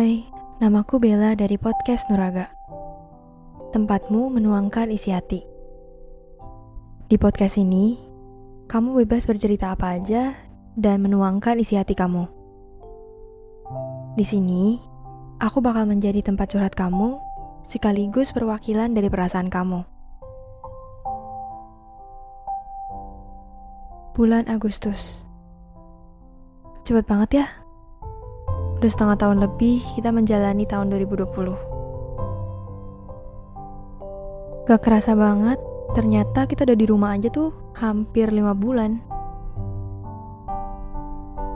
Hai, namaku Bella dari podcast Nuraga. Tempatmu menuangkan isi hati. Di podcast ini, kamu bebas bercerita apa aja dan menuangkan isi hati kamu. Di sini, aku bakal menjadi tempat curhat kamu sekaligus perwakilan dari perasaan kamu. Bulan Agustus. Cepet banget ya. Udah setengah tahun lebih kita menjalani tahun 2020. Gak kerasa banget, ternyata kita udah di rumah aja tuh hampir 5 bulan.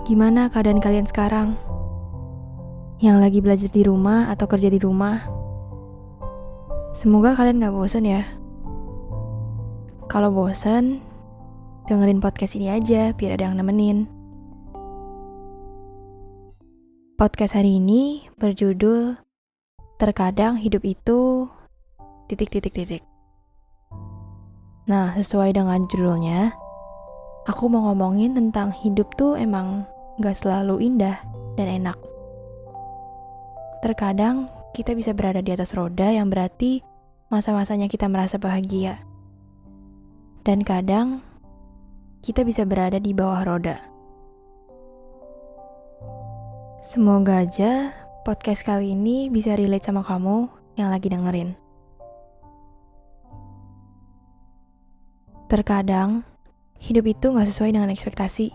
Gimana keadaan kalian sekarang? Yang lagi belajar di rumah atau kerja di rumah? Semoga kalian gak bosan ya. Kalau bosan, dengerin podcast ini aja biar ada yang nemenin. Podcast hari ini berjudul Terkadang Hidup Itu... Nah, sesuai dengan judulnya, aku mau ngomongin tentang hidup tuh emang gak selalu indah dan enak. Terkadang kita bisa berada di atas roda yang berarti masa-masanya kita merasa bahagia. Dan kadang kita bisa berada di bawah roda. Semoga aja podcast kali ini bisa relate sama kamu yang lagi dengerin. Terkadang, hidup itu gak sesuai dengan ekspektasi.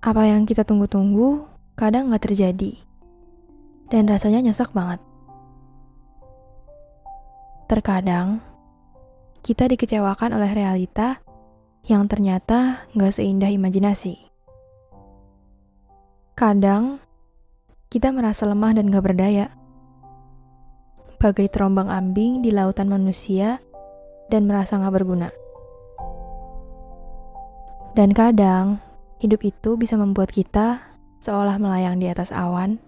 Apa yang kita tunggu-tunggu, kadang gak terjadi. Dan rasanya nyesek banget. Terkadang, kita dikecewakan oleh realita yang ternyata gak seindah imajinasi. Kadang, kita merasa lemah dan gak berdaya. Bagai terombang-ambing di lautan manusia dan merasa gak berguna. Dan kadang, hidup itu bisa membuat kita seolah melayang di atas awan,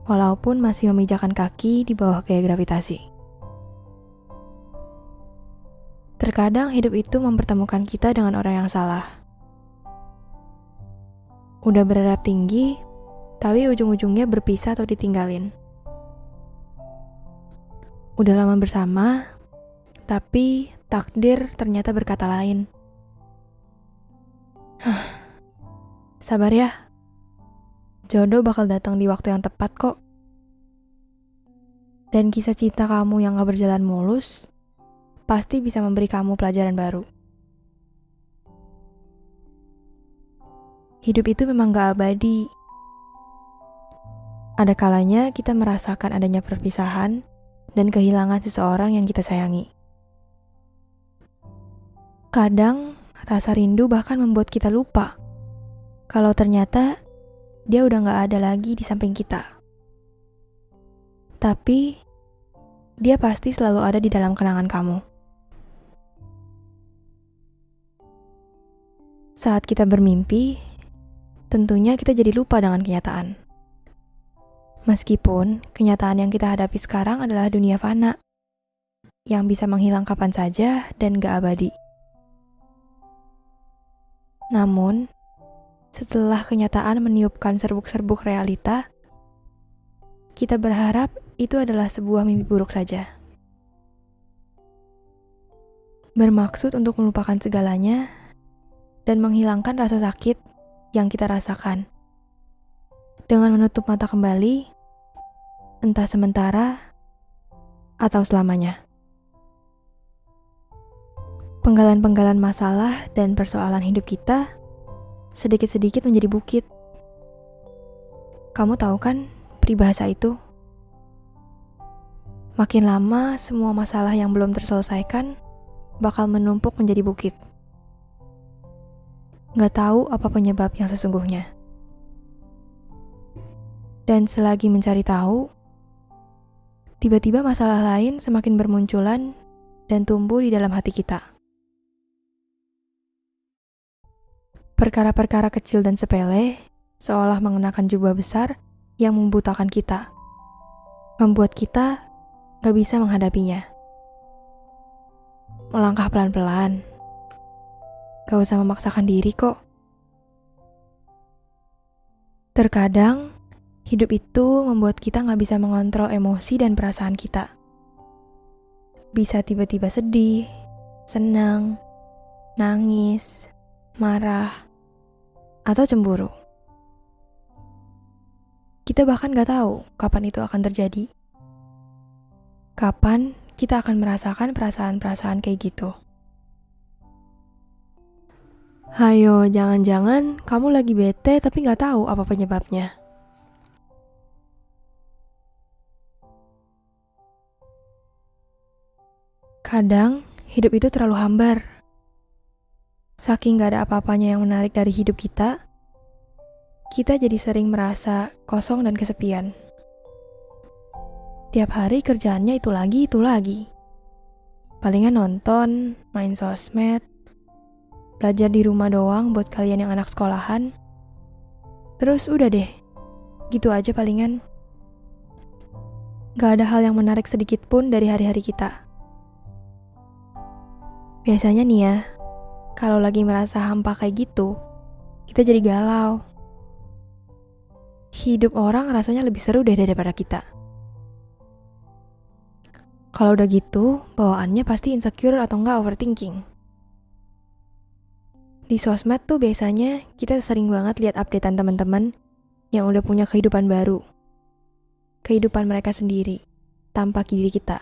walaupun masih memijakan kaki di bawah gaya gravitasi. Terkadang hidup itu mempertemukan kita dengan orang yang salah. Udah berharap tinggi, tapi ujung-ujungnya berpisah atau ditinggalin. Udah lama bersama, tapi takdir ternyata berkata lain. Sabar ya, jodoh bakal datang di waktu yang tepat kok. Dan kisah cinta kamu yang gak berjalan mulus, pasti bisa memberi kamu pelajaran baru. Hidup itu memang gak abadi. Ada kalanya kita merasakan adanya perpisahan dan kehilangan seseorang yang kita sayangi. Kadang, rasa rindu bahkan membuat kita lupa kalau ternyata dia udah gak ada lagi di samping kita. Tapi, dia pasti selalu ada di dalam kenangan kamu. Saat kita bermimpi, tentunya kita jadi lupa dengan kenyataan. Meskipun kenyataan yang kita hadapi sekarang adalah dunia fana, yang bisa menghilang kapan saja dan gak abadi. Namun, setelah kenyataan meniupkan serbuk-serbuk realita, kita berharap itu adalah sebuah mimpi buruk saja. Bermaksud untuk melupakan segalanya dan menghilangkan rasa sakit yang kita rasakan. Dengan menutup mata kembali, entah sementara atau selamanya. Penggalan-penggalan masalah dan persoalan hidup kita sedikit-sedikit menjadi bukit. Kamu tahu kan peribahasa itu? Makin lama semua masalah yang belum terselesaikan bakal menumpuk menjadi bukit. Gak tahu apa penyebab yang sesungguhnya. Dan selagi mencari tahu, tiba-tiba masalah lain semakin bermunculan dan tumbuh di dalam hati kita. Perkara-perkara kecil dan sepele seolah mengenakan jubah besar yang membutakan kita, membuat kita gak bisa menghadapinya. Melangkah pelan-pelan, gak usah memaksakan diri kok. Terkadang, Hidup itu membuat kita gak bisa mengontrol emosi dan perasaan kita. Bisa tiba-tiba sedih, senang, nangis, marah, atau cemburu. Kita bahkan gak tahu kapan itu akan terjadi. Kapan kita akan merasakan perasaan-perasaan kayak gitu. Hayo, jangan-jangan kamu lagi bete tapi gak tahu apa penyebabnya. Kadang, hidup itu terlalu hambar. Saking gak ada apa-apanya yang menarik dari hidup kita jadi sering merasa kosong dan kesepian. Tiap hari kerjaannya itu lagi. Palingan nonton, main sosmed, belajar di rumah doang buat kalian yang anak sekolahan. Terus udah deh, gitu aja palingan. Gak ada hal yang menarik sedikit pun dari hari-hari kita. Biasanya nih ya, kalau lagi merasa hampa kayak gitu, kita jadi galau. Hidup orang rasanya lebih seru deh daripada kita. Kalau udah gitu, bawaannya pasti insecure atau enggak overthinking. Di sosmed tuh biasanya kita sering banget lihat updatean teman-teman yang udah punya kehidupan baru. Kehidupan mereka sendiri, tanpa diri kita.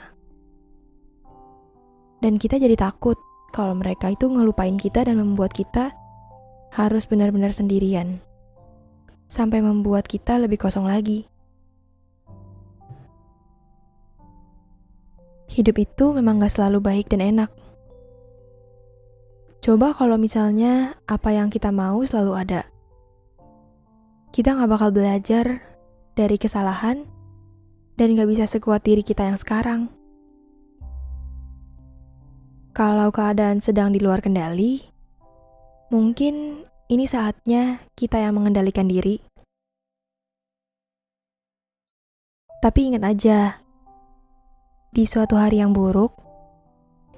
Dan kita jadi takut kalau mereka itu ngelupain kita dan membuat kita harus benar-benar sendirian. Sampai membuat kita lebih kosong lagi. Hidup itu memang gak selalu baik dan enak. Coba kalau misalnya apa yang kita mau selalu ada. Kita gak bakal belajar dari kesalahan dan gak bisa sekuat diri kita yang sekarang. Kalau keadaan sedang di luar kendali, mungkin ini saatnya kita yang mengendalikan diri. Tapi ingat aja, di suatu hari yang buruk,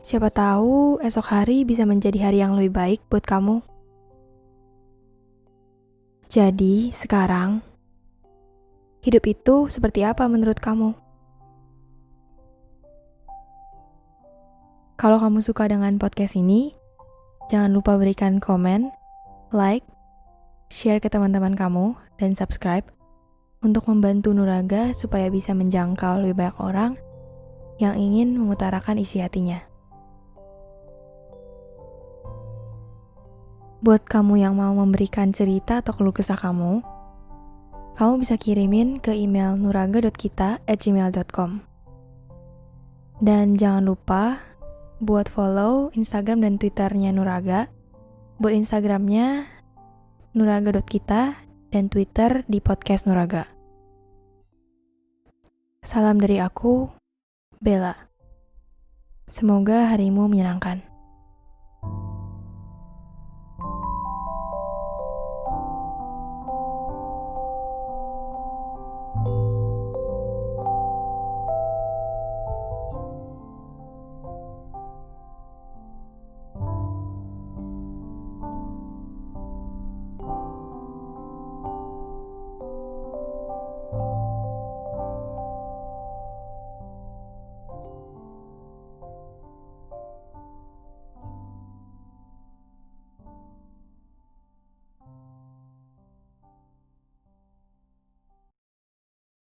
siapa tahu esok hari bisa menjadi hari yang lebih baik buat kamu. Jadi, sekarang, hidup itu seperti apa menurut kamu? Kalau kamu suka dengan podcast ini, jangan lupa berikan komen, like, share ke teman-teman kamu, dan subscribe untuk membantu Nuraga supaya bisa menjangkau lebih banyak orang yang ingin mengutarakan isi hatinya. Buat kamu yang mau memberikan cerita atau keluh kesah kamu bisa kirimin ke email nuraga.kita@gmail.com. Dan jangan lupa buat follow Instagram dan Twitternya Nuraga. Buat Instagramnya nuraga.kita dan Twitter di podcast Nuraga. Salam dari aku, Bella. Semoga harimu menyenangkan.